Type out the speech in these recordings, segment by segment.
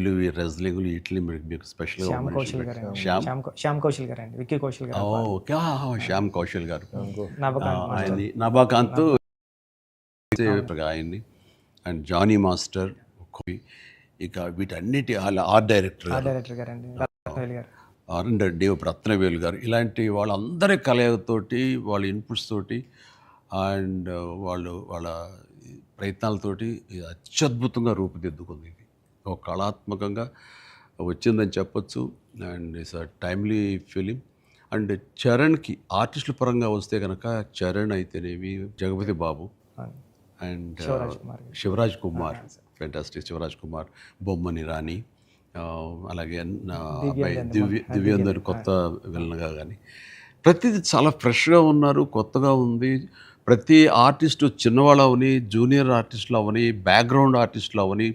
కబడ్డీలు, ఈ రెజ్లింగ్లు వీటిని మీకు స్పెషల్గా శ్యామ్ మనిషి కౌశల్ పెట్టి- గారు శ్యామ్ శ్యామ్ కౌశల్ గారు అండి, విక్కీ కౌశల్ గారు ఓకే శ్యామ్ కౌశల్ గారు నవకాంత్ మాస్టర్. ఆయన్ని నభాకాంత్ ఆయన్ని అండ్ జానీ మాస్టర్ ఇక వీటన్నిటి ఆర్ట్ డైరెక్టర్ ఆర్ట్ డైరెక్టర్ గారు అండి, రత్నవేలు గారు. అండ్ దేవ్ రత్నవేలు గారు ఇలాంటి వాళ్ళందరి కలయికతోటి వాళ్ళ ఇన్పుట్స్ తోటి అండ్ వాళ్ళ ప్రయత్నాలతోటి ఇది అత్యద్భుతంగా రూపుదిద్దుకుంది. ఇది ఒక కళాత్మకంగా వచ్చిందని చెప్పొచ్చు. And it's a timely film. And చరణ్కి ఆర్టిస్టుల పరంగా వస్తే కనుక చరణ్ అయితేనేమి, జగపతి బాబు అండ్ శివరాజ్ కుమార్ గారు. శివరాజ్ కుమార్ ఫెంటాస్టిక్. శివరాజ్ కుమార్, బొమ్మని రాణి, అలాగే దివ్యేందర్ కొత్త విలన్గా కానీ ప్రతిదీ చాలా ఫ్రెష్గా ఉన్నారు, కొత్తగా ఉంది. ప్రతి ఆర్టిస్టు చిన్నవాళ్ళు అవని, జూనియర్ ఆర్టిస్టులు అవని, బ్యాక్గ్రౌండ్ ఆర్టిస్టులు అవని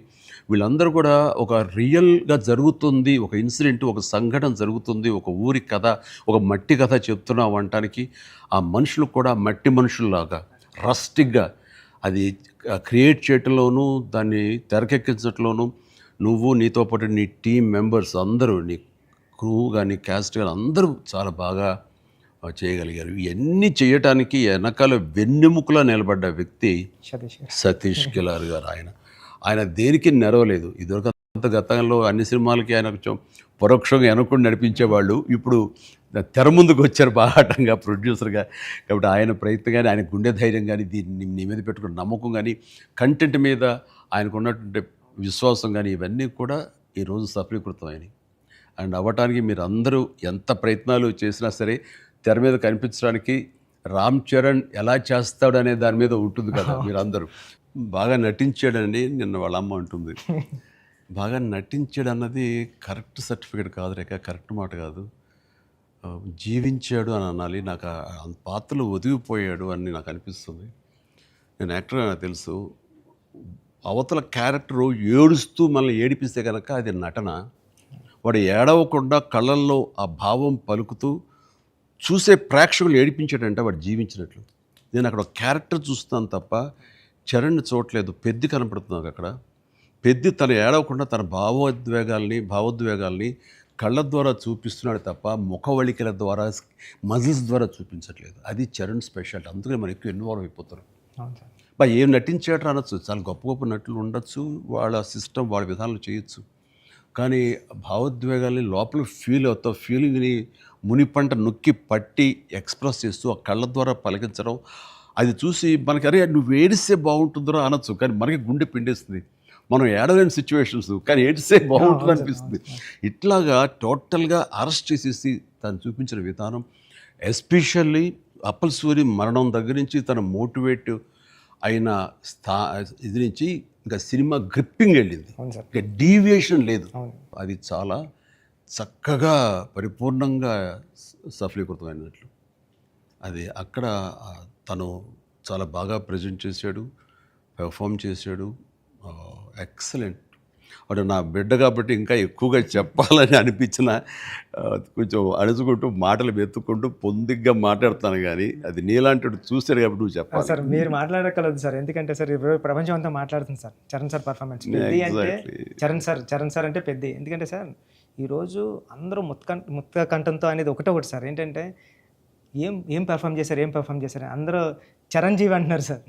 వీళ్ళందరూ కూడా ఒక రియల్గా జరుగుతుంది, ఒక ఇన్సిడెంట్, ఒక సంఘటన జరుగుతుంది, ఒక ఊరి కథ, ఒక మట్టి కథ చెప్తున్నాం అనటానికి ఆ మనుషులు కూడా మట్టి మనుషుల్లాగా రస్టిక్గా అది క్రియేట్ చేయటంలోనూ దాన్ని తెరకెక్కించడంలోనూ నువ్వు నీతో పాటు నీ టీం మెంబర్స్ అందరూ, నీ క్రూ కానీ క్యాస్ట్ కానీ అందరూ చాలా బాగా చేయగలిగారు. ఇవన్నీ చేయటానికి వెనకాల వెన్నెముకలో నిలబడ్డ వ్యక్తి సతీష్ కిలార్ గారు. ఆయన దేనికి నెరవలేదు. ఇదివరకు గతంలో అన్ని సినిమాలకి ఆయన కొంచెం పరోక్షంగా వెనకుండా నడిపించేవాళ్ళు. ఇప్పుడు తెర ముందుకు వచ్చారు బాహాటంగా ప్రొడ్యూసర్గా. కాబట్టి ఆయన ప్రయత్నం కానీ, ఆయన గుండె ధైర్యం కానీ, దీన్ని నీ మీద పెట్టుకున్న నమ్మకం కానీ, కంటెంట్ మీద ఆయనకు ఉన్నటువంటి విశ్వాసం కానీ ఇవన్నీ కూడా ఈరోజు సఫలీకృతమైనవి. అండ్ అవ్వటానికి మీరు అందరూ ఎంత ప్రయత్నాలు చేసినా సరే తెర మీద కనిపించడానికి రామ్ చరణ్ ఎలా చేస్తాడు అనే దాని మీద ఉంటుంది కదా. మీరు అందరూ బాగా నటించాడని నిన్న వాళ్ళ అమ్మ అంటుంది. బాగా నటించాడు అన్నది కరెక్ట్ సర్టిఫికేట్ కాదు రేఖ, కరెక్ట్ మాట కాదు. జీవించాడు అని అనాలి. నాకు ఆ పాత్రలో ఒదిగిపోయాడు అని నాకు అనిపిస్తుంది. నేను యాక్టర్ నాకు తెలుసు. అవతల క్యారెక్టరు ఏడుస్తూ మనల్ని ఏడిపిస్తే కనుక అది నటన. వాడు ఏడవకుండా కళ్ళల్లో ఆ భావం పలుకుతూ చూసే ప్రేక్షకులు ఏడిపించాడంటే వాడు జీవించినట్లు. నేను అక్కడ ఒక క్యారెక్టర్ చూస్తాను తప్ప చరణ్ని చూడలేదు. పెద్ది కనపడుతుంది అక్కడ. పెద్ది తను ఏడవకుండా తన భావోద్వేగాల్ని కళ్ళ ద్వారా చూపిస్తున్నాడు తప్ప ముఖవళికల ద్వారా, మజిల్స్ ద్వారా చూపించట్లేదు. అది చరణ్ స్పెషాలిటీ. అందుకని మనం ఎక్కువ ఇన్వాల్వ్ అయిపోతారు. ఏం నటించేట అనొచ్చు, చాలా గొప్ప గొప్ప నటులు ఉండొచ్చు, వాళ్ళ సిస్టమ్ వాళ్ళ విధానాలు చేయొచ్చు. కానీ భావోద్వేగాల్ని లోపల ఫీల్ అవుతావు, ఫీలింగ్ని మునిపంట నొక్కి పట్టి ఎక్స్ప్రెస్ చేస్తూ ఆ కళ్ళ ద్వారా పలికించడం, అది చూసి మనకి అరే నువ్వు ఏడిస్తే బాగుంటుందో అనొచ్చు. కానీ మనకి గుండె పిండేస్తుంది. మనం ఏడలేని సిచ్యువేషన్స్, కానీ ఏడిస్తే బాగుంటుంది అనిపిస్తుంది. ఇట్లాగా టోటల్గా అరెస్ట్ చేసేసి తను చూపించిన విధానం, ఎస్పెషల్లీ అప్పల్ సూరి మరణం దగ్గర నుంచి తన మోటివేట్ అయిన ఇది నుంచి ఇంకా సినిమా గ్రిప్పింగ్ వెళ్ళింది. ఇంకా డీవియేషన్ లేదు. అది చాలా చక్కగా పరిపూర్ణంగా సఫలీకృతమైనట్లు. అది అక్కడ తను చాలా బాగా ప్రజెంట్ చేశాడు, పెర్ఫామ్ చేశాడు. ఎక్సలెంట్. అంటే నా బిడ్డ కాబట్టి ఇంకా ఎక్కువగా చెప్పాలని అనిపించిన కొంచెం అడుచుకుంటూ మాటలు వెతుక్కుంటూ పొందిగ్గా మాట్లాడుతాను. కానీ అది నీలాంటి చూశారు కాబట్టి నువ్వు చెప్పాలి సార్. మీరు మాట్లాడగలదు సార్, ఎందుకంటే సార్ ప్రపంచం అంతా మాట్లాడుతుంది sir Charan sir performance. Peddi అంటే చరణ్ సార్ అంటే పెద్ది. ఎందుకంటే సార్ ఈరోజు అందరూ ముక్త కంఠంతో అనేది ఒకటి సార్. ఏంటంటే ఏం పెర్ఫామ్ చేశారు అందరూ చిరంజీవి అంటున్నారు సార్.